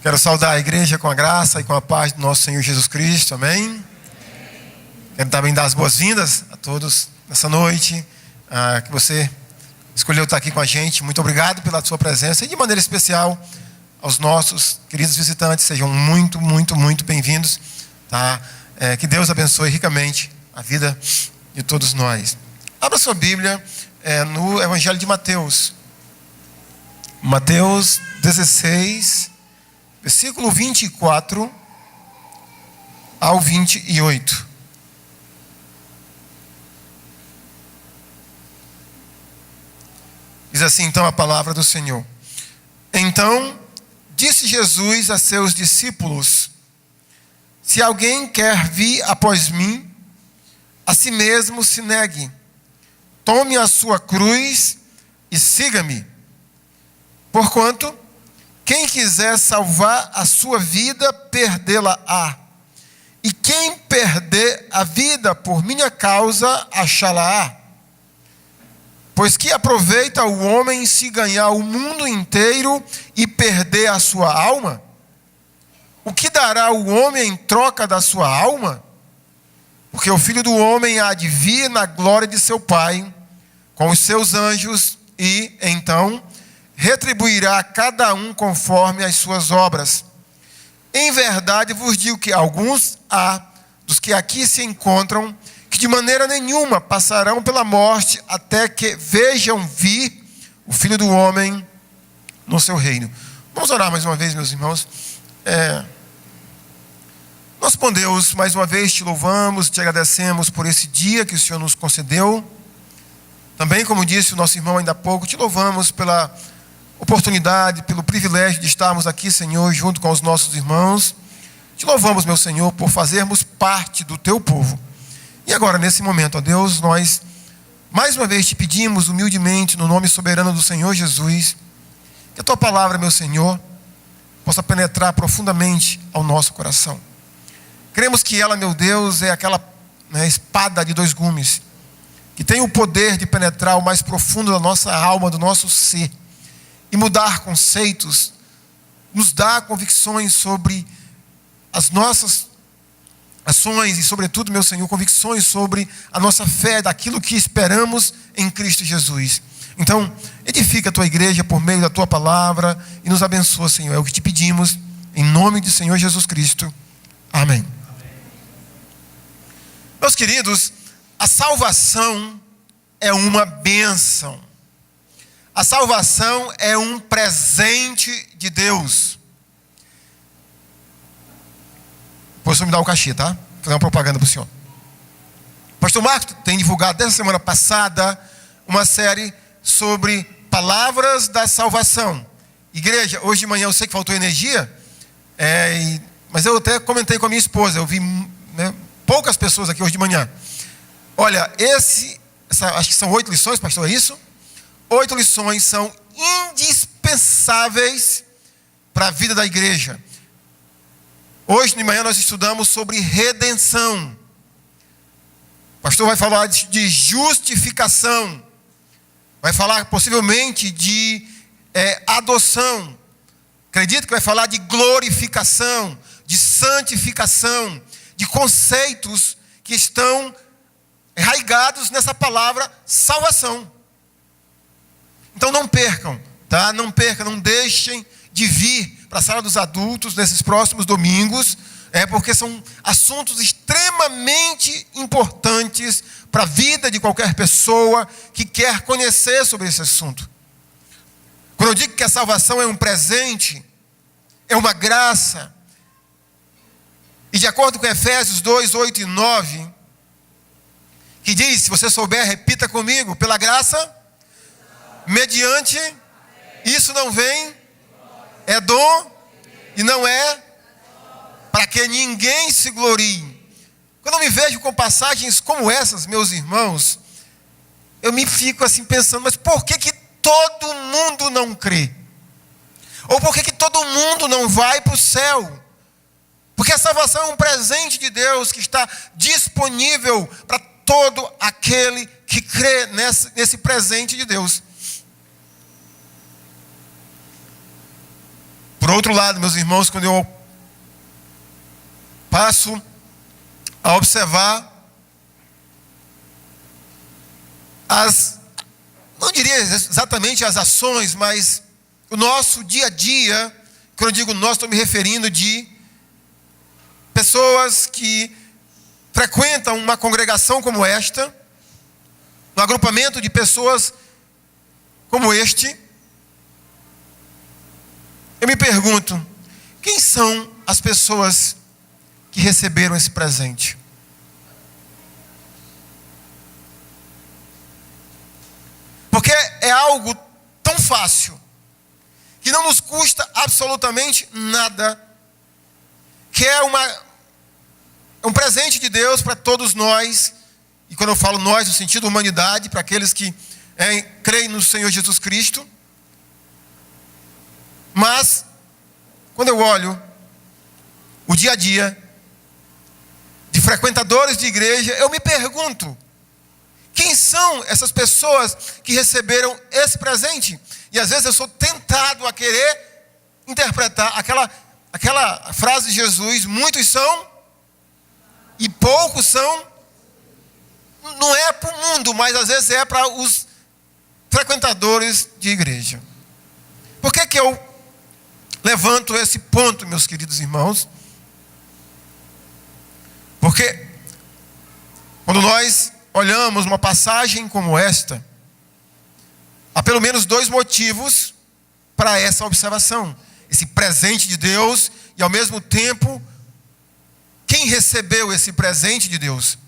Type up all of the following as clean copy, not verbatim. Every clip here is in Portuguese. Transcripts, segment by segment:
Quero saudar a igreja com a graça e com a paz do nosso Senhor Jesus Cristo, amém? Quero também dar as boas-vindas a todos nessa noite, que você escolheu estar aqui com a gente. Muito obrigado pela sua presença e de maneira especial aos nossos queridos visitantes. Sejam muito, muito, muito bem-vindos, tá? Que Deus abençoe ricamente a vida de todos nós. Abra sua Bíblia no Evangelho de Mateus. Mateus 16, versículo 24 ao 28. Diz assim então a palavra do Senhor. Então disse Jesus a seus discípulos: se alguém quer vir após mim, a si mesmo se negue, tome a sua cruz e siga-me. Porquanto, quem quiser salvar a sua vida, perdê-la-á. E quem perder a vida por minha causa, achá-la-á. Pois que aproveita o homem se ganhar o mundo inteiro e perder a sua alma? O que dará o homem em troca da sua alma? Porque o Filho do Homem há de vir na glória de seu Pai, com os seus anjos, e, então, retribuirá a cada um conforme as suas obras. Em verdade vos digo que alguns há dos que aqui se encontram, que de maneira nenhuma passarão pela morte, até que vejam vir o Filho do Homem no seu reino. Vamos orar mais uma vez, meus irmãos. Nosso bom Deus, mais uma vez te louvamos, te agradecemos por esse dia que o Senhor nos concedeu. Também, como disse o nosso irmão ainda há pouco, te louvamos pela oportunidade, pelo privilégio de estarmos aqui, Senhor, junto com os nossos irmãos. Te louvamos, meu Senhor, por fazermos parte do teu povo. E agora, nesse momento, ó Deus, nós mais uma vez te pedimos humildemente, no nome soberano do Senhor Jesus, que a tua palavra, meu Senhor, possa penetrar profundamente ao nosso coração. Cremos que ela, meu Deus, é aquela espada de dois gumes, que tem o poder de penetrar o mais profundo da nossa alma, do nosso ser, e mudar conceitos, nos dar convicções sobre as nossas ações e, sobretudo, meu Senhor, convicções sobre a nossa fé, daquilo que esperamos em Cristo Jesus. Então, edifica a tua igreja por meio da tua palavra e nos abençoa, Senhor. É o que te pedimos, em nome do Senhor Jesus Cristo. Amém. Meus queridos, a salvação é uma bênção. A salvação é um presente de Deus. Depois você me dá o cachê, tá? Vou fazer uma propaganda para o senhor. O pastor Marcos tem divulgado desde a semana passada uma série sobre palavras da salvação. Igreja, hoje de manhã eu sei que faltou energia, mas eu até comentei com a minha esposa, eu vi poucas pessoas aqui hoje de manhã. Olha, acho que são 8 lições, pastor, é isso? 8 lições são indispensáveis para a vida da igreja. Hoje de manhã nós estudamos sobre redenção. O pastor vai falar de justificação. Vai falar possivelmente de adoção. Acredito que vai falar de glorificação, de santificação, de conceitos que estão arraigados nessa palavra salvação. Então não percam, tá? Não percam, não deixem de vir para a sala dos adultos nesses próximos domingos, porque são assuntos extremamente importantes para a vida de qualquer pessoa que quer conhecer sobre esse assunto. Quando eu digo que a salvação é um presente, é uma graça, e de acordo com Efésios 2, 8 e 9, que diz, se você souber, repita comigo, pela graça, mediante, isso não vem, é dom, e não é para que ninguém se glorie. Quando eu me vejo com passagens como essas, meus irmãos, eu me fico assim pensando, mas por que todo mundo não crê? Ou por que todo mundo não vai para o céu? Porque a salvação é um presente de Deus que está disponível para todo aquele que crê nesse presente de Deus. Por outro lado, meus irmãos, quando eu passo a observar não diria exatamente as ações, mas o nosso dia a dia, quando eu digo nós, estou me referindo de pessoas que frequentam uma congregação como esta, um agrupamento de pessoas como este. Eu me pergunto, quem são as pessoas que receberam esse presente? Porque é algo tão fácil, que não nos custa absolutamente nada, que é um presente de Deus para todos nós, e quando eu falo nós, no sentido humanidade, para aqueles que creem no Senhor Jesus Cristo. Mas, quando eu olho o dia a dia de frequentadores de igreja, eu me pergunto, quem são essas pessoas que receberam esse presente? E às vezes eu sou tentado a querer interpretar aquela frase de Jesus, muitos são e poucos são. Não é para o mundo, mas às vezes é para os frequentadores de igreja. Por que eu levanto esse ponto, meus queridos irmãos? Porque quando nós olhamos uma passagem como esta, há pelo menos dois motivos para essa observação. Esse presente de Deus e, ao mesmo tempo, quem recebeu esse presente de Deus.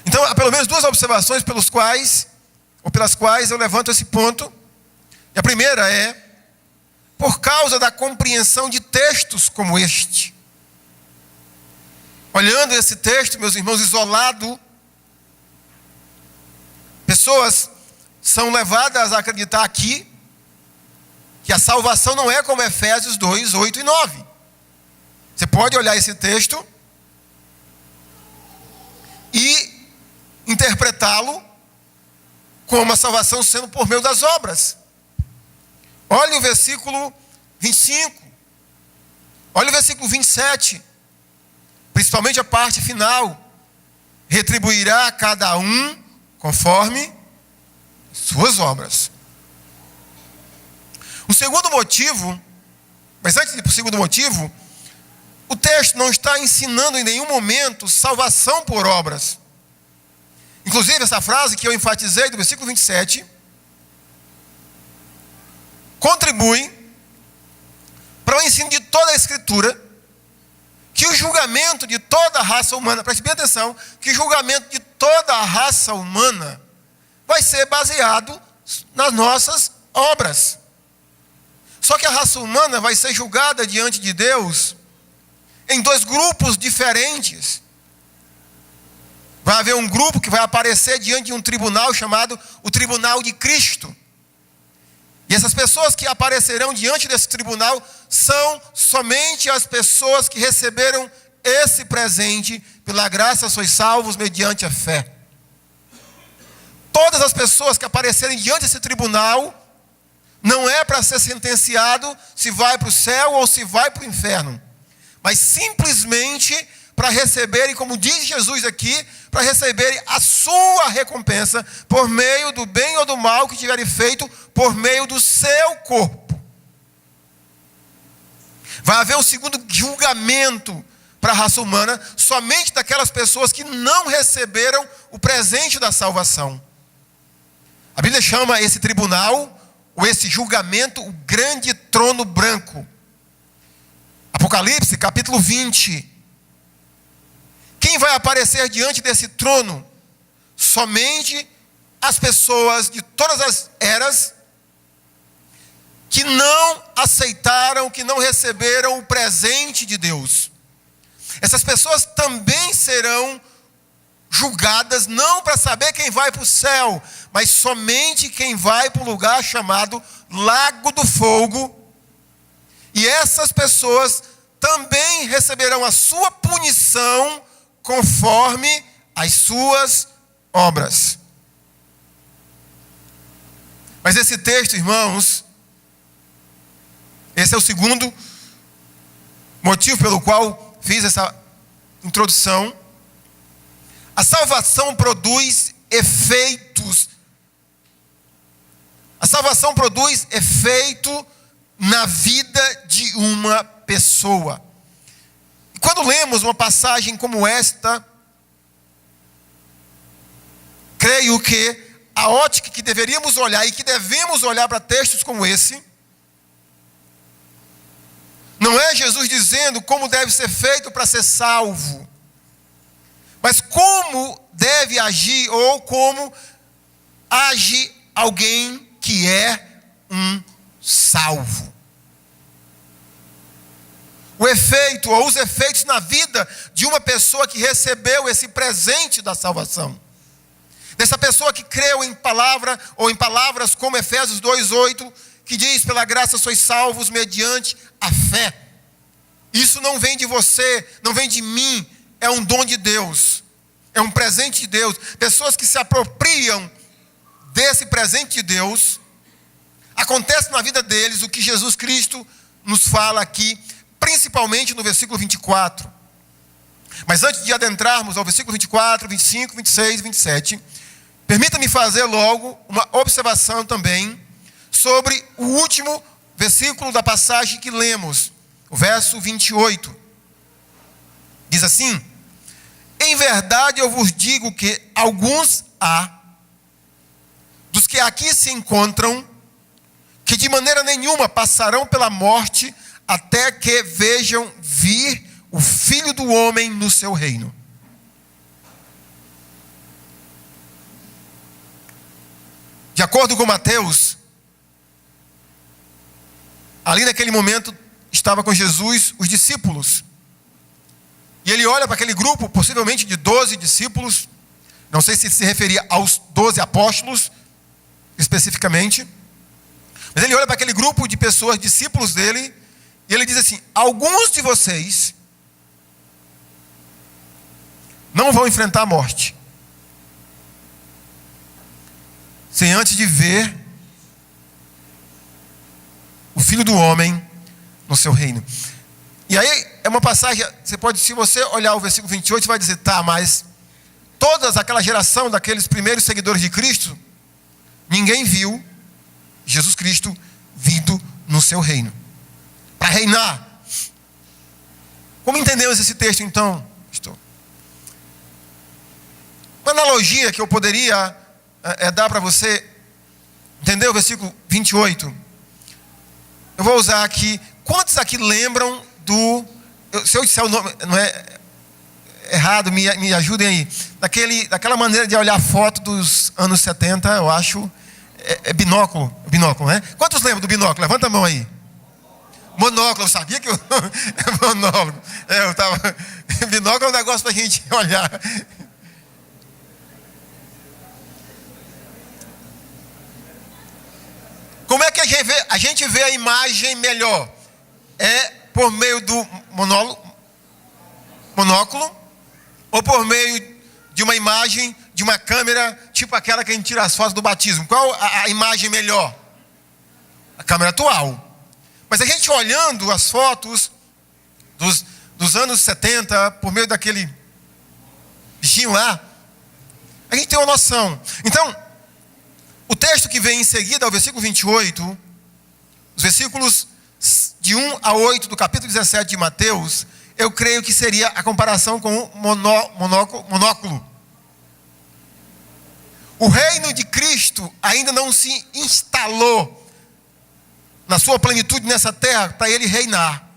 Então, há pelo menos duas observações pelas quais eu levanto esse ponto. E a primeira é, por causa da compreensão de textos como este. Olhando esse texto, meus irmãos, isolado, pessoas são levadas a acreditar aqui que a salvação não é como Efésios 2, 8 e 9. Você pode olhar esse texto e interpretá-lo como a salvação sendo por meio das obras. Olha o versículo 25. Olha o versículo 27. Principalmente a parte final. Retribuirá a cada um conforme suas obras. O segundo motivo, mas antes de ir para o segundo motivo, o texto não está ensinando em nenhum momento salvação por obras. Inclusive essa frase que eu enfatizei do versículo 27, contribui para o ensino de toda a Escritura, que o julgamento de toda a raça humana, preste bem atenção, que o julgamento de toda a raça humana vai ser baseado nas nossas obras. Só que a raça humana vai ser julgada diante de Deus em dois grupos diferentes. Vai haver um grupo que vai aparecer diante de um tribunal chamado o Tribunal de Cristo. E essas pessoas que aparecerão diante desse tribunal são somente as pessoas que receberam esse presente. Pela graça sois salvos mediante a fé. Todas as pessoas que aparecerem diante desse tribunal, não é para ser sentenciado se vai para o céu ou se vai para o inferno, mas simplesmente para receberem, como diz Jesus aqui, para receberem a sua recompensa por meio do bem ou do mal que tiverem feito por meio do seu corpo. Vai haver um segundo julgamento para a raça humana, somente daquelas pessoas que não receberam o presente da salvação. A Bíblia chama esse tribunal, ou esse julgamento, o grande trono branco. Apocalipse, capítulo 20. Quem vai aparecer diante desse trono? Somente as pessoas de todas as eras que não aceitaram, que não receberam o presente de Deus. Essas pessoas também serão julgadas, não para saber quem vai para o céu, mas somente quem vai para um lugar chamado Lago do Fogo. E essas pessoas também receberão a sua punição conforme as suas obras. Mas esse texto, irmãos, Esse é o segundo motivo pelo qual fiz essa introdução. A salvação produz efeitos. A salvação produz efeito na vida de uma pessoa. E quando lemos uma passagem como esta, creio que a ótica que deveríamos olhar e que devemos olhar para textos como esse, não é Jesus dizendo como deve ser feito para ser salvo, mas como deve agir ou como age alguém que é um salvo. O efeito ou os efeitos na vida de uma pessoa que recebeu esse presente da salvação. Dessa pessoa que creu em palavra ou em palavras como Efésios 2:8, que diz: pela graça sois salvos mediante a fé. Isso não vem de você, não vem de mim, é um dom de Deus, é um presente de Deus. Pessoas que se apropriam desse presente de Deus, acontece na vida deles o que Jesus Cristo nos fala aqui, principalmente no versículo 24. Mas antes de adentrarmos ao versículo 24, 25, 26 e 27, permita-me fazer logo uma observação também sobre o último versículo da passagem que lemos, o verso 28. Diz assim: em verdade eu vos digo que alguns há, dos que aqui se encontram, que de maneira nenhuma passarão pela morte, até que vejam vir o Filho do Homem no seu reino. De acordo com Mateus, ali naquele momento estava com Jesus os discípulos. E ele olha para aquele grupo, possivelmente de 12 discípulos, não sei se se referia aos 12 apóstolos, especificamente, mas ele olha para aquele grupo de pessoas, discípulos dele, e ele diz assim: alguns de vocês não vão enfrentar a morte sem antes de ver o Filho do Homem no seu reino. E aí é uma passagem, você pode, se você olhar o versículo 28, você vai dizer: tá, mas toda aquela geração daqueles primeiros seguidores de Cristo, ninguém viu Jesus Cristo vindo no seu reino para reinar. Como entendemos esse texto então, pastor? Uma analogia que eu poderia dar para você entender o versículo 28. Eu vou usar aqui. Quantos aqui lembram do... Se eu disser o nome, não é errado, me ajudem aí. Daquela maneira de olhar a foto dos anos 70, eu acho... É binóculo, né? Quantos lembram do binóculo? Levanta a mão aí. Monóculo, eu sabia que eu... monóculo. Binóculo é um negócio para a gente olhar. Como é que a gente vê a imagem melhor? É por meio do monóculo ou por meio de uma imagem, de uma câmera, tipo aquela que a gente tira as fotos do batismo? Qual a imagem melhor? A câmera atual. Mas a gente olhando as fotos dos anos 70, por meio daquele bichinho lá, a gente tem uma noção. Então, o texto que vem em seguida, ao versículo 28, os versículos de 1 a 8 do capítulo 17 de Mateus, eu creio que seria a comparação com o monóculo. O reino de Cristo ainda não se instalou na sua plenitude nessa terra para ele reinar.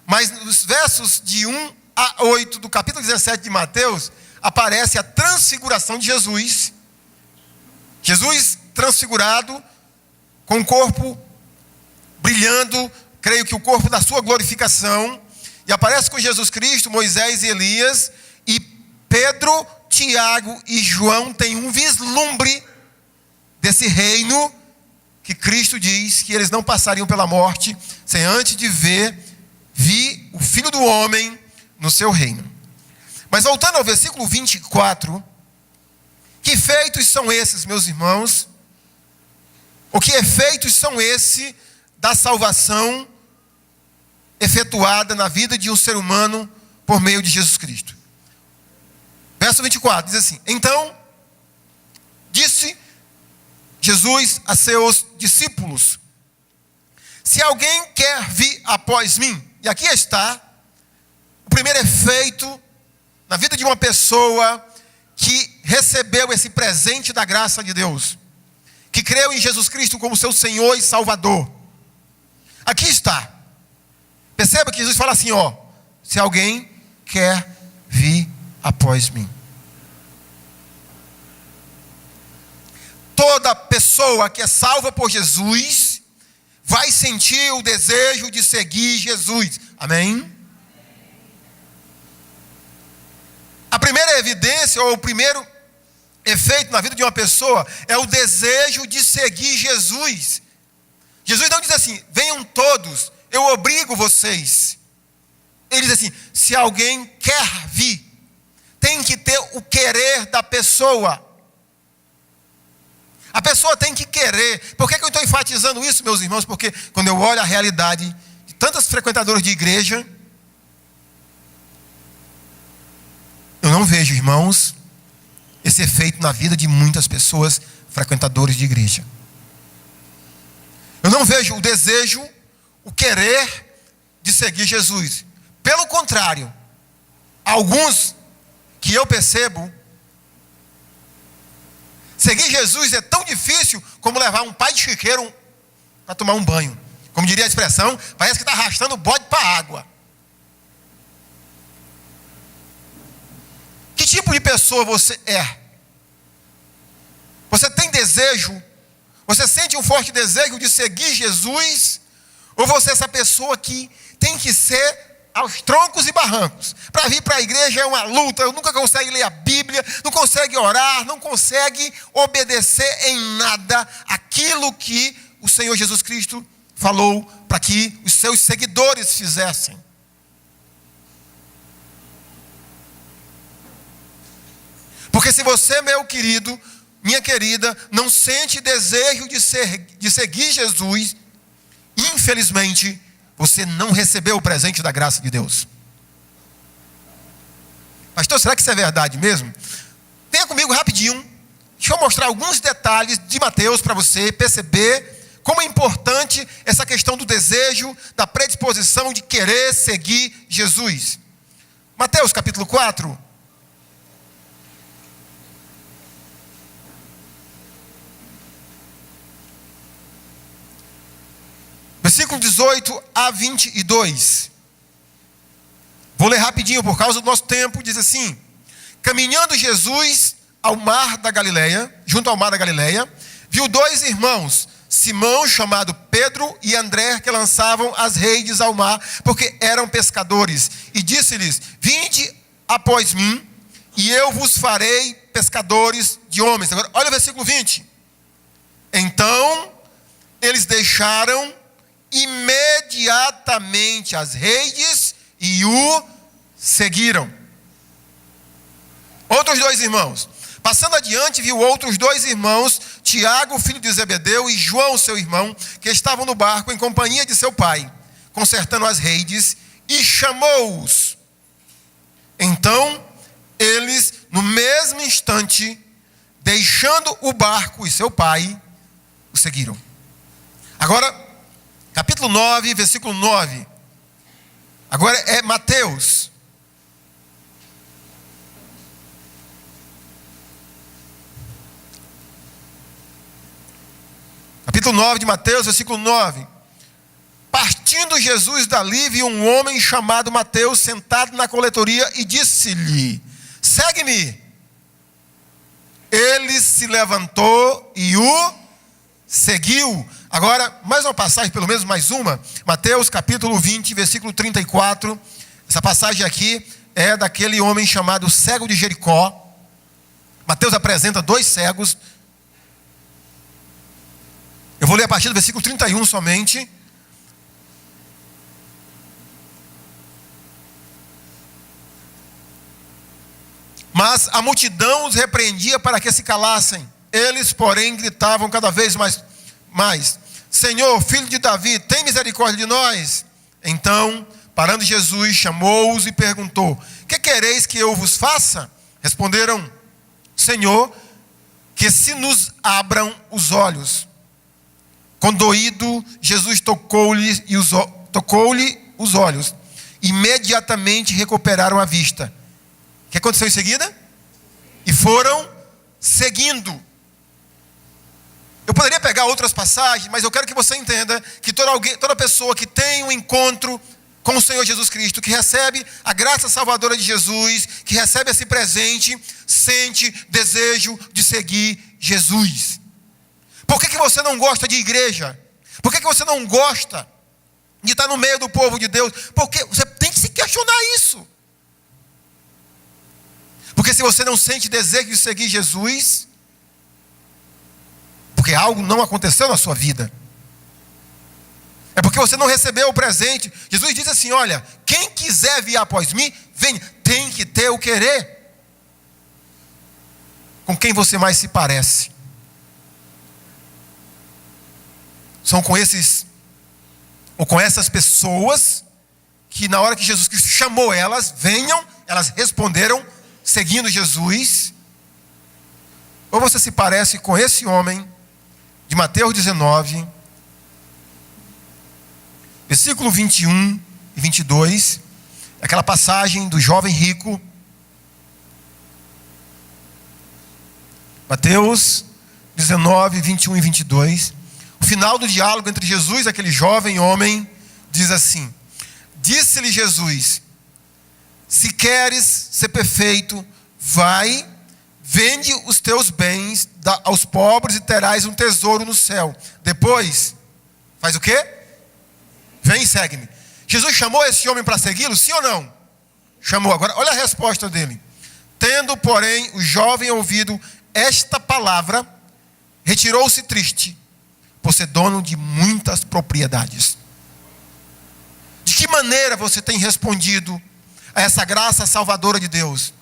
Mas nos versos de 1 a 8 do capítulo 17 de Mateus, aparece a transfiguração de Jesus. Jesus transfigurado, com o corpo brilhando, creio que o corpo da sua glorificação, e aparece com Jesus Cristo, Moisés e Elias, e Pedro, Tiago e João têm um vislumbre desse reino que Cristo diz que eles não passariam pela morte sem antes de vir o Filho do Homem no seu reino. Mas voltando ao versículo 24, que efeitos são esses, meus irmãos? O que efeitos são esses da salvação efetuada na vida de um ser humano por meio de Jesus Cristo. Verso 24 diz assim: então disse Jesus a seus discípulos: se alguém quer vir após mim, e aqui está o primeiro efeito na vida de uma pessoa que recebeu esse presente da graça de Deus, que creu em Jesus Cristo como seu Senhor e Salvador. Aqui está. Perceba que Jesus fala assim, se alguém quer vir após mim. Toda pessoa que é salva por Jesus vai sentir o desejo de seguir Jesus. Amém? A primeira evidência, ou o primeiro efeito na vida de uma pessoa, é o desejo de seguir Jesus. Jesus não diz assim: venham todos, eu obrigo vocês. Ele diz assim: se alguém quer vir, tem que ter o querer da pessoa. A pessoa tem que querer. Por que eu estou enfatizando isso, meus irmãos? Porque quando eu olho a realidade de tantas frequentadoras de igreja, eu não vejo, irmãos, esse efeito na vida de muitas pessoas frequentadoras de igreja. Eu não vejo o desejo, o querer de seguir Jesus. Pelo contrário, alguns que eu percebo, seguir Jesus é tão difícil como levar um pai de chiqueiro para tomar um banho. Como diria a expressão, parece que está arrastando o bode para a água. Que tipo de pessoa você é? Você tem desejo? Você sente um forte desejo de seguir Jesus? Ou você é essa pessoa que tem que ser aos troncos e barrancos? Para vir para a igreja é uma luta, nunca consegue ler a Bíblia, não consegue orar, não consegue obedecer em nada aquilo que o Senhor Jesus Cristo falou para que os seus seguidores fizessem. Porque se você, meu querido, minha querida, não sente desejo de seguir Jesus, infelizmente, você não recebeu o presente da graça de Deus. Pastor, será que isso é verdade mesmo? Venha comigo rapidinho. Deixa eu mostrar alguns detalhes de Mateus para você perceber como é importante essa questão do desejo, da predisposição de querer seguir Jesus. Mateus capítulo 4. Versículo 18 a 22. Vou ler rapidinho por causa do nosso tempo. Diz assim: caminhando Jesus ao mar da Galileia, junto ao mar da Galileia, viu dois irmãos, Simão, chamado Pedro, e André, que lançavam as redes ao mar, porque eram pescadores. E disse-lhes: vinde após mim, e eu vos farei pescadores de homens. Agora, olha o versículo 20. Então, eles deixaram imediatamente as redes e o seguiram. Outros dois irmãos. Passando adiante, viu outros dois irmãos, Tiago, filho de Zebedeu, e João, seu irmão, que estavam no barco em companhia de seu pai, consertando as redes, e chamou-os. Então, eles, no mesmo instante, deixando o barco e seu pai, o seguiram. Agora, capítulo 9, versículo 9. Agora é Mateus. Capítulo 9 de Mateus, versículo 9. Partindo Jesus dali, viu um homem chamado Mateus sentado na coletoria e disse-lhe: segue-me. Ele se levantou e o seguiu. Agora, mais uma passagem, pelo menos mais uma. Mateus capítulo 20, versículo 34. Essa passagem aqui é daquele homem chamado cego de Jericó. Mateus apresenta dois cegos. Eu vou ler a partir do versículo 31 somente. Mas a multidão os repreendia para que se calassem. Eles, porém, gritavam cada vez mais: Senhor, filho de Davi, tem misericórdia de nós. Então, Parando Jesus, chamou-os e perguntou: que quereis que eu vos faça? Responderam: Senhor, que se nos abram os olhos. Condoído, Jesus tocou-lhe os olhos. Imediatamente recuperaram a vista. O que aconteceu em seguida? E foram seguindo. Eu poderia pegar outras passagens, mas eu quero que você entenda que toda pessoa que tem um encontro com o Senhor Jesus Cristo, que recebe a graça salvadora de Jesus, que recebe esse presente, sente desejo de seguir Jesus. Por que você não gosta de igreja? Por que você não gosta de estar no meio do povo de Deus? Porque você tem que se questionar isso. Porque se você não sente desejo de seguir Jesus, porque algo não aconteceu na sua vida. É porque você não recebeu o presente. Jesus diz assim: olha, quem quiser vir após mim, venha. Tem que ter o querer. Com quem você mais se parece? São com esses, ou com essas pessoas, que na hora que Jesus Cristo chamou elas, venham, elas responderam, seguindo Jesus. Ou você se parece com esse homem, de Mateus 19, versículo 21 e 22, aquela passagem do jovem rico. Mateus 19, 21 e 22. O final do diálogo entre Jesus e aquele jovem homem diz assim: disse-lhe Jesus: se queres ser perfeito, vai, vende os teus bens, dá aos pobres e terás um tesouro no céu. Depois, faz o quê? Vem e segue-me. Jesus chamou esse homem para segui-lo, sim ou não? Chamou. Agora, olha a resposta dele. Tendo, porém, o jovem ouvido esta palavra, retirou-se triste, por ser dono de muitas propriedades. De que maneira você tem respondido a essa graça salvadora de Deus?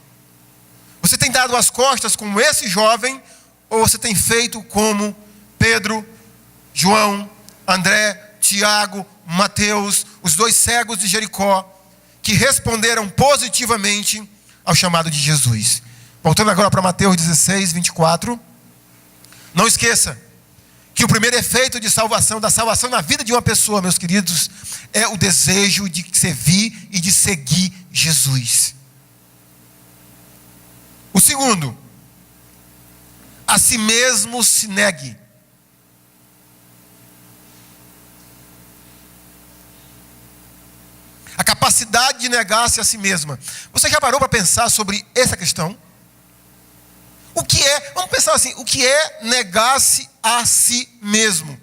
Você tem dado as costas como esse jovem, ou você tem feito como Pedro, João, André, Tiago, Mateus, os dois cegos de Jericó, que responderam positivamente ao chamado de Jesus? Voltando agora para Mateus 16, 24. Não esqueça que o primeiro efeito de salvação, da salvação na vida de uma pessoa, meus queridos, é o desejo de servir e de seguir Jesus. O segundo, a si mesmo se negue. A capacidade de negar-se a si mesma. Você já parou para pensar sobre essa questão? O que é, vamos pensar assim, o que é negar-se a si mesmo?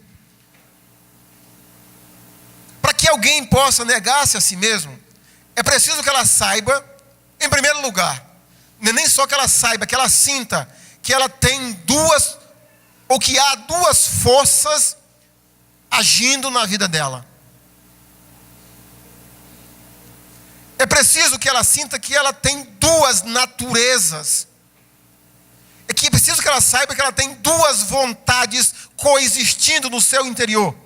Para que alguém possa negar-se a si mesmo, é preciso que ela saiba, em primeiro lugar, não é nem só que ela saiba, que ela sinta que ela tem duas, ou que há duas forças agindo na vida dela. É preciso que ela sinta que ela tem duas naturezas. É que é preciso que ela saiba que ela tem duas vontades coexistindo no seu interior.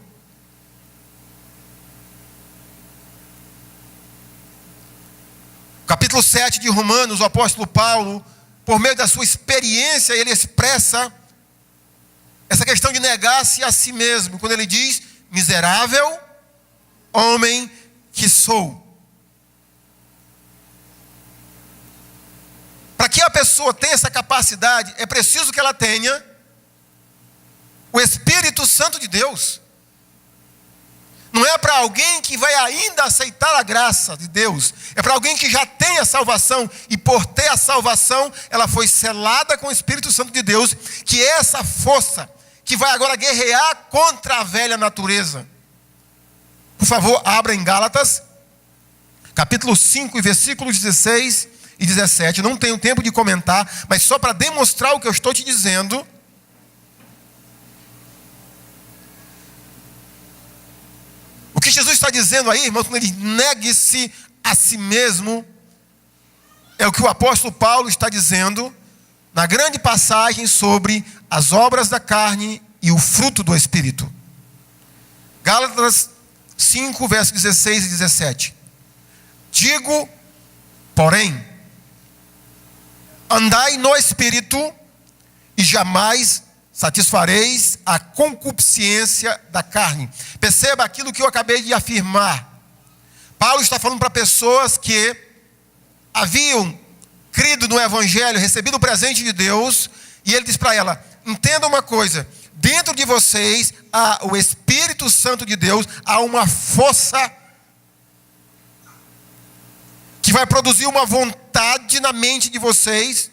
Capítulo 7 de Romanos, o apóstolo Paulo, por meio da sua experiência, ele expressa essa questão de negar-se a si mesmo, quando ele diz: miserável homem que sou. Para que a pessoa tenha essa capacidade, é preciso que ela tenha o Espírito Santo de Deus. Não é para alguém que vai ainda aceitar a graça de Deus. É para alguém que já tem a salvação. E por ter a salvação, ela foi selada com o Espírito Santo de Deus. Que é essa força que vai agora guerrear contra a velha natureza. Por favor, abra em Gálatas, capítulo 5, versículos 16 e 17. Não tenho tempo de comentar, mas só para demonstrar o que eu estou te dizendo. O que Jesus está dizendo aí, irmãos, quando ele negue-se a si mesmo, é o que o apóstolo Paulo está dizendo na grande passagem sobre as obras da carne e o fruto do Espírito. Gálatas 5, versos 16 e 17. Digo, porém, andai no Espírito e jamais satisfareis a concupiscência da carne. Perceba aquilo que eu acabei de afirmar. Paulo está falando para pessoas que haviam crido no Evangelho, recebido o presente de Deus, e ele diz para ela: entenda uma coisa, dentro de vocês há o Espírito Santo de Deus, há uma força que vai produzir uma vontade na mente de vocês,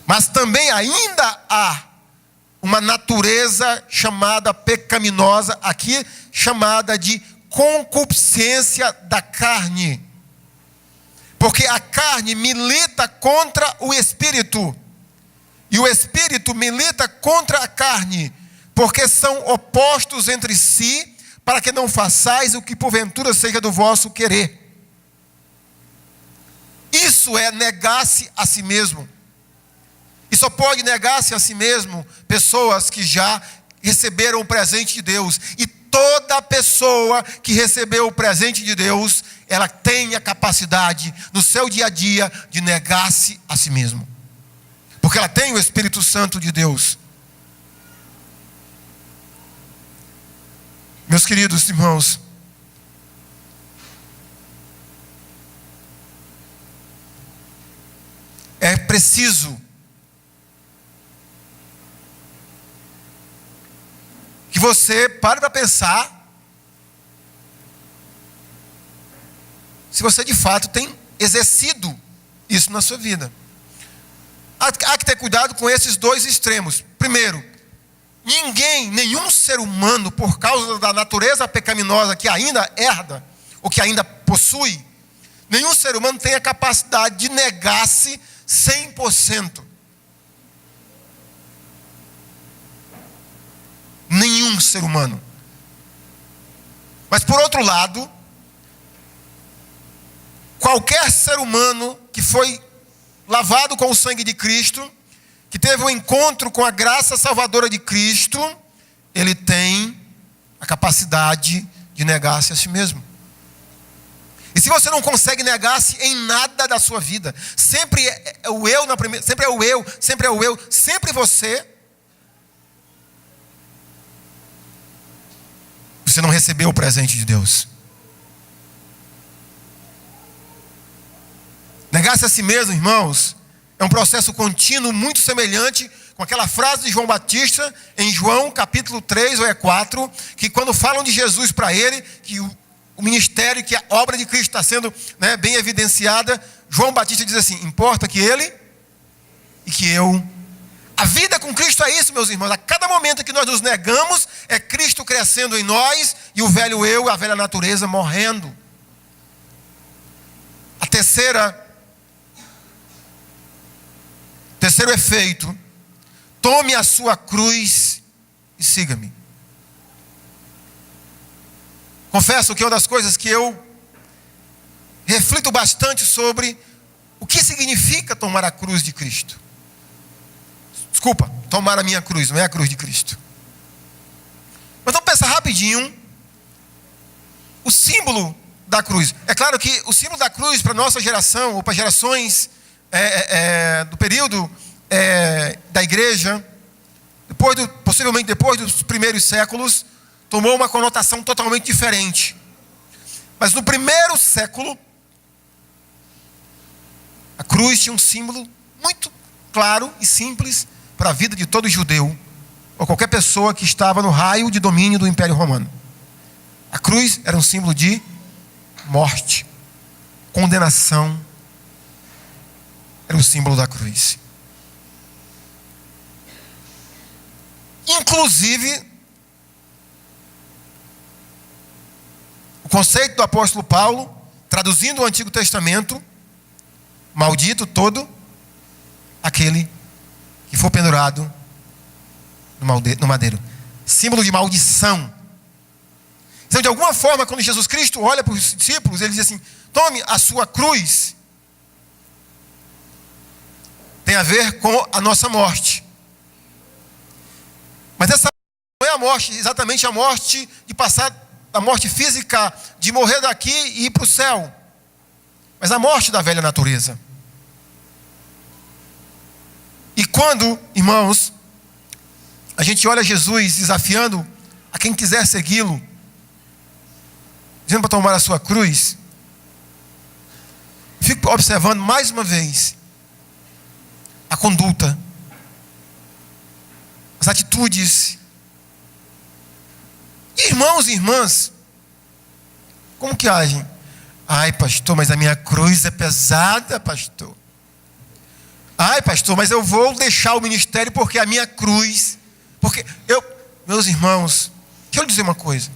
mas também ainda há uma natureza chamada pecaminosa, aqui chamada de concupiscência da carne. Porque a carne milita contra o Espírito, e o Espírito milita contra a carne, porque são opostos entre si, para que não façais o que porventura seja do vosso querer. Isso é negar-se a si mesmo. E só pode negar-se a si mesmo pessoas que já receberam o presente de Deus. E toda pessoa que recebeu o presente de Deus, ela tem a capacidade no seu dia a dia de negar-se a si mesmo, porque ela tem o Espírito Santo de Deus. Meus queridos irmãos, é preciso que você pare para pensar se você de fato tem exercido isso na sua vida. Há que ter cuidado com esses dois extremos. Primeiro, nenhum ser humano, por causa da natureza pecaminosa que ainda herda, ou que ainda possui, nenhum ser humano tem a capacidade de negar-se 100%. Nenhum ser humano. Mas por outro lado, qualquer ser humano que foi lavado com o sangue de Cristo, que teve um encontro com a graça salvadora de Cristo, ele tem a capacidade de negar-se a si mesmo. E se você não consegue negar-se em nada da sua vida, sempre é o eu na primeira, sempre é o eu, sempre você não recebeu o presente de Deus. Negar-se a si mesmo, irmãos, é um processo contínuo muito semelhante com aquela frase de João Batista em João capítulo 3 ou 4, que quando falam de Jesus para ele, que o ministério, que a obra de Cristo está sendo bem evidenciada, João Batista diz assim: importa que ele e que eu. A vida com Cristo é isso, meus irmãos. A cada momento que nós nos negamos, é Cristo crescendo em nós e o velho eu, a velha natureza morrendo. Terceiro efeito: tome a sua cruz e siga-me. Confesso que é uma das coisas que eu reflito bastante sobre o que significa tomar a cruz de Cristo. Desculpa, tomar a minha cruz, não é a cruz de Cristo. Mas vamos pensar rapidinho o símbolo da cruz. É claro que o símbolo da cruz para a nossa geração, ou para gerações do período da igreja, possivelmente depois dos primeiros séculos, tomou uma conotação totalmente diferente. Mas no primeiro século, a cruz tinha um símbolo muito claro e simples para a vida de todo judeu, ou qualquer pessoa que estava no raio de domínio do Império Romano. A cruz era um símbolo de morte, condenação. Era o símbolo da cruz. Inclusive, o conceito do apóstolo Paulo, traduzindo o Antigo Testamento: maldito todo aquele que for pendurado no madeiro. Símbolo de maldição. Então, de alguma forma, quando Jesus Cristo olha para os discípulos, ele diz assim: tome a sua cruz. Tem a ver com a nossa morte. Mas essa não é a morte, exatamente a morte de passar da morte física, de morrer daqui e ir para o céu, mas a morte da velha natureza. E quando, irmãos, a gente olha Jesus desafiando a quem quiser segui-lo, dizendo para tomar a sua cruz, fico observando mais uma vez a conduta, as atitudes. Irmãos e irmãs, como que agem? Ai, pastor, mas a minha cruz é pesada, pastor. Ai, pastor, mas eu vou deixar o ministério porque a minha cruz, porque meus irmãos, deixa eu lhe dizer uma coisa.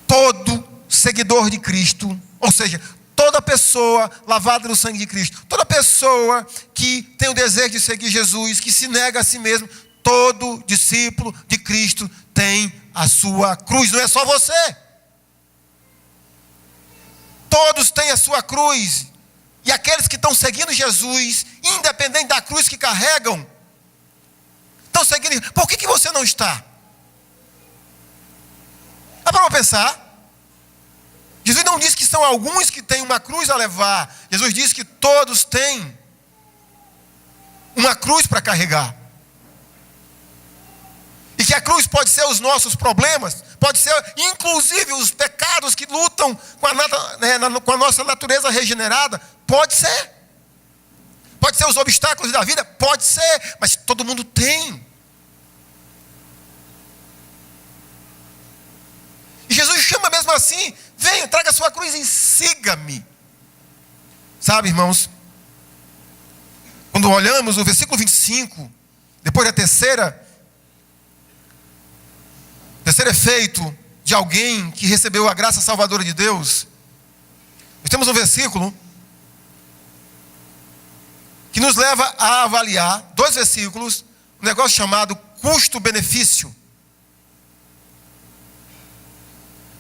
Todo seguidor de Cristo, ou seja, toda pessoa lavada no sangue de Cristo, toda pessoa que tem o desejo de seguir Jesus, que se nega a si mesmo, todo discípulo de Cristo tem a sua cruz, não é só você. Todos têm a sua cruz. E aqueles que estão seguindo Jesus, independente da cruz que carregam, estão seguindo. Por que você não está? Dá para pensar? Jesus não disse que são alguns que têm uma cruz a levar. Jesus disse que todos têm uma cruz para carregar. E que a cruz pode ser os nossos problemas, pode ser inclusive os pecados que lutam com a nossa natureza regenerada, pode ser. Pode ser os obstáculos da vida, pode ser, mas todo mundo tem. E Jesus chama mesmo assim: venha, traga a sua cruz e siga-me. Sabe, irmãos, quando olhamos o versículo 25, depois da terceiro efeito de alguém que recebeu a graça salvadora de Deus, nós temos um versículo que nos leva a avaliar, 2 versículos, um negócio chamado custo-benefício.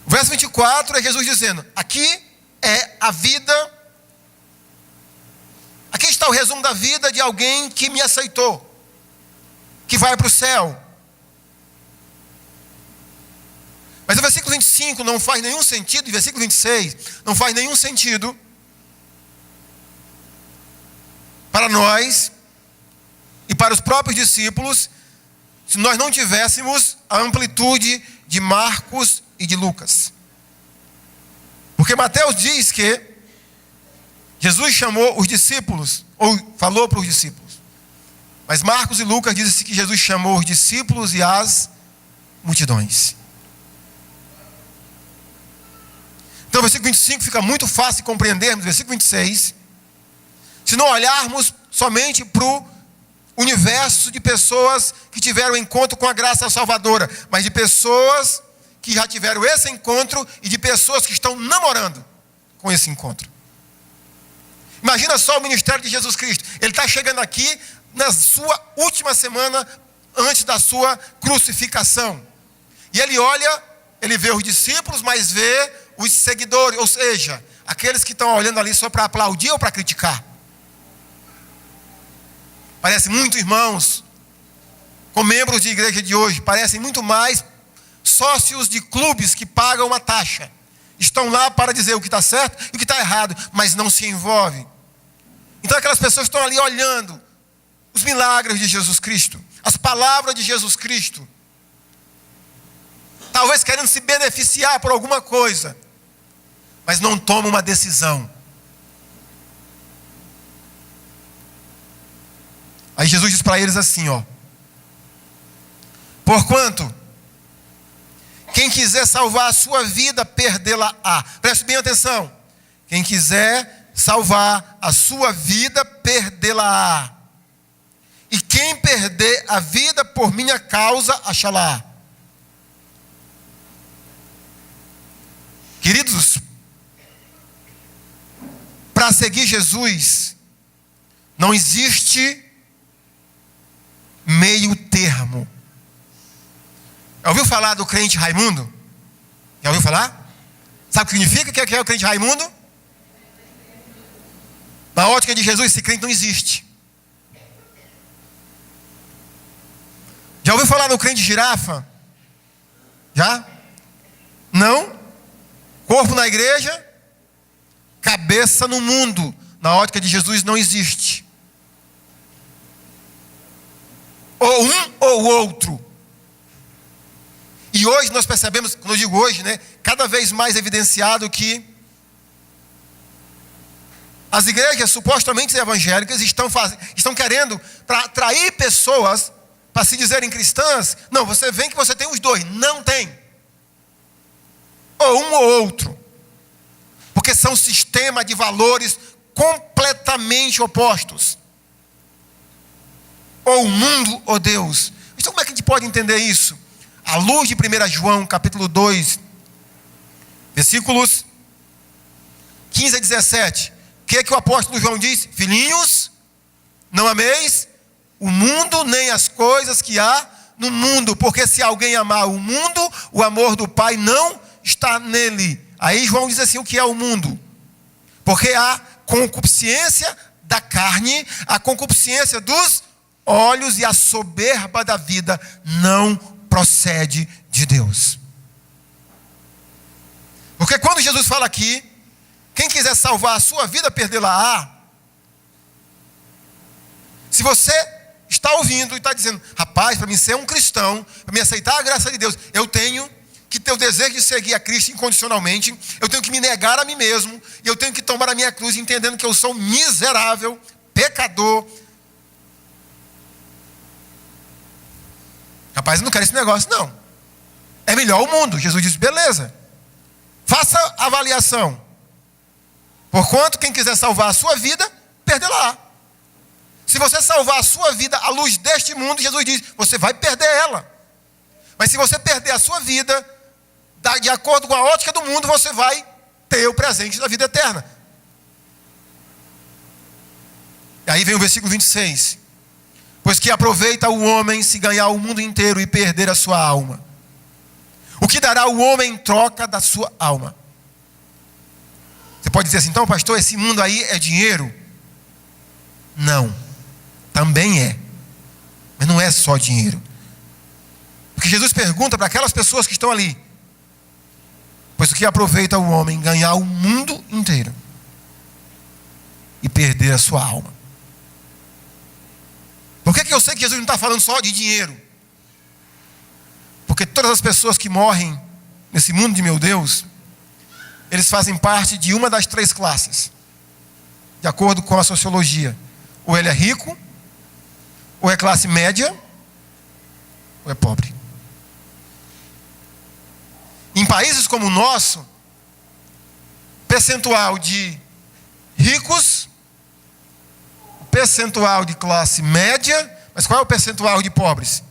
O verso 24 é Jesus dizendo: aqui é a vida, aqui está o resumo da vida de alguém que me aceitou, que vai para o céu. Mas o versículo 25 não faz nenhum sentido, e o versículo 26 não faz nenhum sentido para nós e para os próprios discípulos, se nós não tivéssemos a amplitude de Marcos e de Lucas. Porque Mateus diz que Jesus chamou os discípulos, ou falou para os discípulos. Mas Marcos e Lucas dizem que Jesus chamou os discípulos e as multidões. Então o versículo 25 fica muito fácil de compreendermos, versículo 26, se não olharmos somente para o universo de pessoas que tiveram encontro com a graça salvadora, mas de pessoas que já tiveram esse encontro e de pessoas que estão namorando com esse encontro. Imagina só o ministério de Jesus Cristo. Ele está chegando aqui na sua última semana antes da sua crucificação. E ele olha, ele vê os discípulos, mas vê os seguidores, ou seja, aqueles que estão olhando ali só para aplaudir ou para criticar. Parece muito, irmãos, com membros de igreja de hoje, parecem muito mais sócios de clubes que pagam uma taxa. Estão lá para dizer o que está certo e o que está errado, mas não se envolvem. Então aquelas pessoas estão ali olhando os milagres de Jesus Cristo, as palavras de Jesus Cristo, talvez querendo se beneficiar por alguma coisa, mas não tomam uma decisão. Aí Jesus diz para eles assim, porquanto quem quiser salvar a sua vida, perdê-la-á. Preste bem atenção. Quem quiser salvar a sua vida, perdê-la-á. E quem perder a vida por minha causa, achá-la-á. Queridos, para seguir Jesus, não existe meio termo. Já ouviu falar do crente Raimundo? Já ouviu falar? Sabe o que significa que é o crente Raimundo? Na ótica de Jesus, esse crente não existe. Já ouviu falar no crente girafa? Já? Não? Corpo na igreja, cabeça no mundo. Na ótica de Jesus não existe. Ou um ou outro. E hoje nós percebemos, quando eu digo hoje, né, cada vez mais evidenciado que as igrejas supostamente evangélicas estão querendo atrair pessoas para se dizerem cristãs. Não, você vem que você tem os dois. Não tem. Ou um ou outro. Porque são sistemas de valores completamente opostos. Ou o mundo ou Deus. Então como é que a gente pode entender isso? À luz de 1 João, capítulo 2, versículos 15 a 17. O que o apóstolo João diz? Filhinhos, não ameis o mundo nem as coisas que há no mundo. Porque se alguém amar o mundo, o amor do Pai não está nele. Aí João diz assim, o que é o mundo? Porque a concupiscência da carne, a concupiscência dos olhos e a soberba da vida não procede de Deus. Porque quando Jesus fala aqui, quem quiser salvar a sua vida, perdê-la-á. Se você está ouvindo e está dizendo, rapaz, para mim ser um cristão, para me aceitar a graça de Deus, eu tenho que ter o desejo de seguir a Cristo incondicionalmente, eu tenho que me negar a mim mesmo, e eu tenho que tomar a minha cruz, entendendo que eu sou miserável, pecador. Rapaz, eu não quero esse negócio, não. É melhor o mundo. Jesus disse, beleza. Faça a avaliação. Porquanto, quem quiser salvar a sua vida, perdê-la. Se você salvar a sua vida à luz deste mundo, Jesus diz, você vai perder ela. Mas se você perder a sua vida, de acordo com a ótica do mundo, você vai ter o presente da vida eterna. E aí vem o versículo 26. Pois que aproveita o homem se ganhar o mundo inteiro e perder a sua alma? O que dará o homem em troca da sua alma? Você pode dizer assim, então pastor, esse mundo aí é dinheiro? Não, também é. Mas não é só dinheiro. Porque Jesus pergunta para aquelas pessoas que estão ali, pois o que aproveita o homem ganhar o mundo inteiro e perder a sua alma? Por que eu sei que Jesus não está falando só de dinheiro? Porque todas as pessoas que morrem nesse mundo de meu Deus, eles fazem parte de uma das três classes, de acordo com a sociologia. Ou ele é rico, ou é classe média, ou é pobre. Em países como o nosso, percentual de ricos, percentual de classe média, mas qual é o percentual de pobres?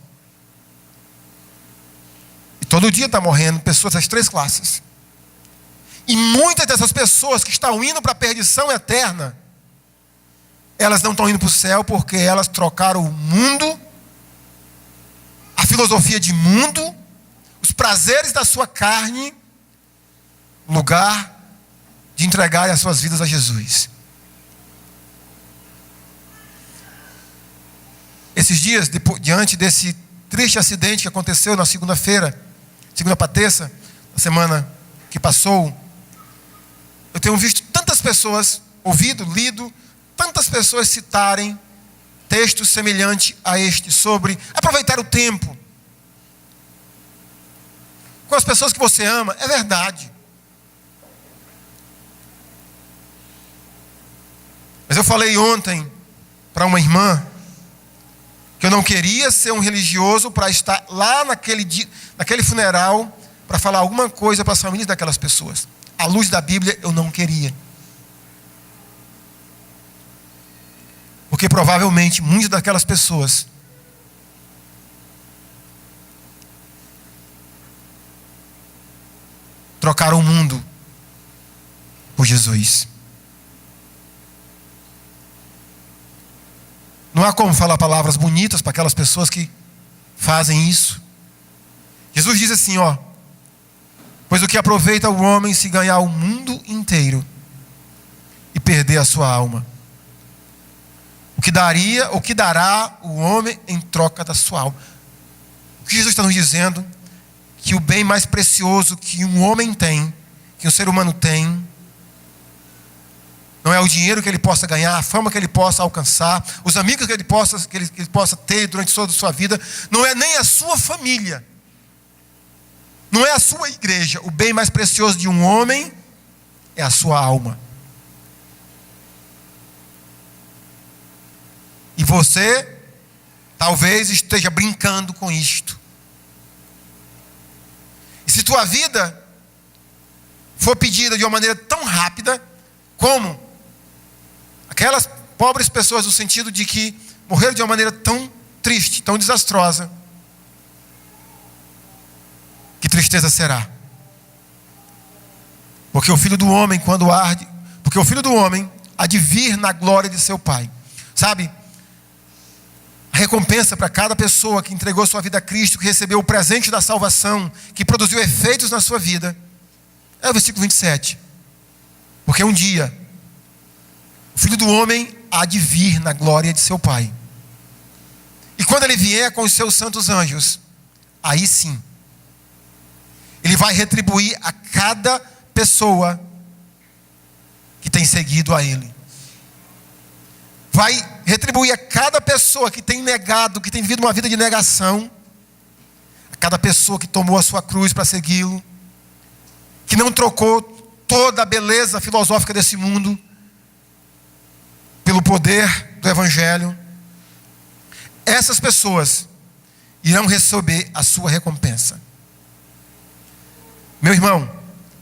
E todo dia está morrendo pessoas das três classes. E muitas dessas pessoas que estão indo para a perdição eterna, elas não estão indo para o céu porque elas trocaram o mundo, a filosofia de mundo, os prazeres da sua carne, no lugar de entregarem as suas vidas a Jesus. Esses dias, diante desse triste acidente que aconteceu na segunda-feira, segunda para terça, na semana que passou, eu tenho visto tantas pessoas, ouvido, lido, tantas pessoas citarem textos semelhantes a este, sobre aproveitar o tempo com as pessoas que você ama. É verdade. Mas eu falei ontem para uma irmã que eu não queria ser um religioso para estar lá naquele funeral para falar alguma coisa para as famílias daquelas pessoas. À luz da Bíblia, eu não queria. Porque provavelmente muitas daquelas pessoas trocaram o mundo por Jesus. Não há como falar palavras bonitas para aquelas pessoas que fazem isso. Jesus diz assim, pois o que aproveita o homem se ganhar o mundo inteiro e perder a sua alma? O que dará o homem em troca da sua alma? O que Jesus está nos dizendo? que o bem mais precioso que um homem tem, que um ser humano tem, não é o dinheiro que ele possa ganhar, a fama que ele possa alcançar, os amigos que ele possa ter durante toda a sua vida, não é nem a sua família, não é a sua igreja. O bem mais precioso de um homem é a sua alma. E você talvez esteja brincando com isto. E se tua vida for pedida de uma maneira tão rápida, como aquelas pobres pessoas, no sentido de que morreram de uma maneira tão triste, tão desastrosa, que tristeza será? Porque o Filho do Homem, quando arde, porque o Filho do Homem há de vir na glória de seu Pai. Sabe? A recompensa para cada pessoa que entregou sua vida a Cristo, que recebeu o presente da salvação, que produziu efeitos na sua vida, é o versículo 27. Porque um dia o Filho do Homem há de vir na glória de seu Pai. E quando ele vier com os seus santos anjos, aí sim, ele vai retribuir a cada pessoa que tem seguido a ele. Vai retribuir a cada pessoa que tem negado, que tem vivido uma vida de negação, a cada pessoa que tomou a sua cruz para segui-lo, que não trocou toda a beleza filosófica desse mundo pelo poder do Evangelho. Essas pessoas irão receber a sua recompensa. Meu irmão,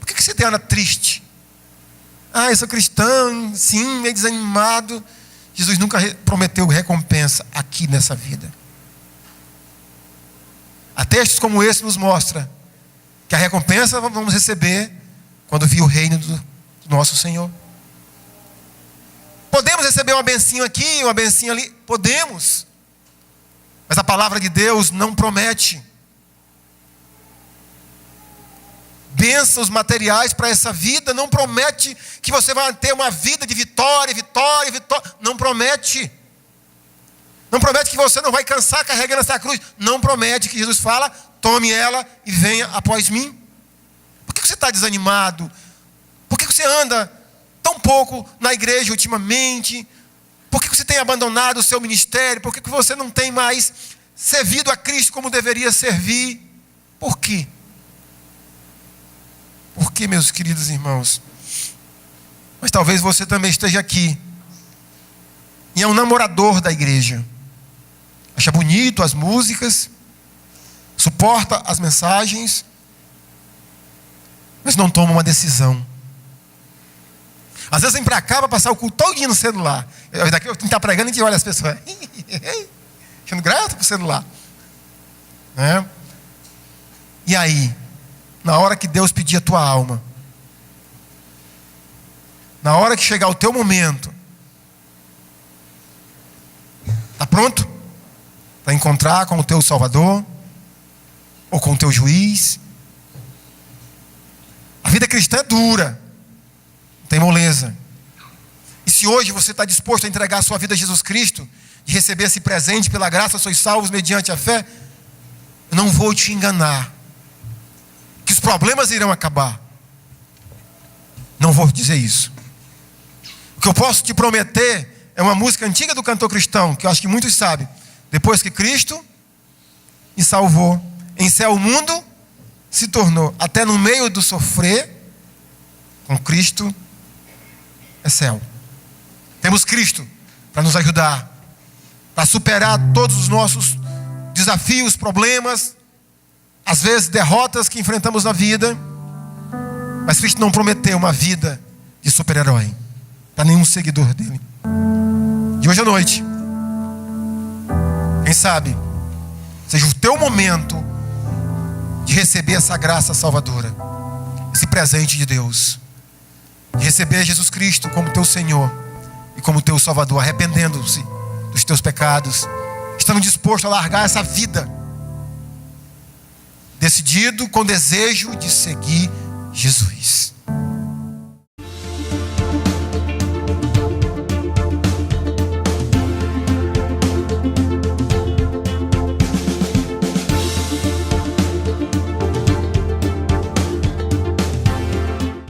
por que você anda triste? Eu sou cristão, sim, meio desanimado. Jesus nunca prometeu recompensa aqui nessa vida. Há textos como esse nos mostra que a recompensa vamos receber quando vir o reino do nosso Senhor. Podemos receber uma bencinho aqui, uma bencinho ali? Podemos. Mas a palavra de Deus não promete bênçãos materiais para essa vida, não promete que você vai ter uma vida de vitória, vitória, vitória. Não promete. Não promete que você não vai cansar carregando essa cruz. Não promete que Jesus fala, tome ela e venha após mim. Por que você está desanimado? Por que você anda tão pouco na igreja ultimamente? Por que você tem abandonado o seu ministério? Por que você não tem mais servido a Cristo como deveria servir? Por quê? Por quê, meus queridos irmãos? Mas talvez você também esteja aqui e é um namorador da igreja. Acha bonito as músicas, suporta as mensagens, mas não toma uma decisão. Às vezes vem para cá para passar o culto todinho no celular. Daqui eu estou pregando e a gente olha as pessoas achando graça para o celular. E aí, na hora que Deus pedir a tua alma, na hora que chegar o teu momento, está pronto para encontrar com o teu Salvador ou com o teu juiz? A vida cristã é dura, não tem moleza. E se hoje você está disposto a entregar a sua vida a Jesus Cristo, de receber esse presente pela graça, sois salvos mediante a fé, eu não vou te enganar que os problemas irão acabar. Não vou dizer isso. O que eu posso te prometer é uma música antiga do cantor cristão, que eu acho que muitos sabem. Depois que Cristo me salvou, em céu o mundo se tornou. Até no meio do sofrer, com Cristo é céu. Temos Cristo para nos ajudar, para superar todos os nossos desafios, problemas, às vezes derrotas que enfrentamos na vida. Mas Cristo não prometeu uma vida de super-herói para nenhum seguidor dele. E hoje à noite, quem sabe seja o teu momento de receber essa graça salvadora, esse presente de Deus, de receber Jesus Cristo como teu Senhor e como teu Salvador, arrependendo-se dos teus pecados, estando disposto a largar essa vida, decidido com desejo de seguir Jesus.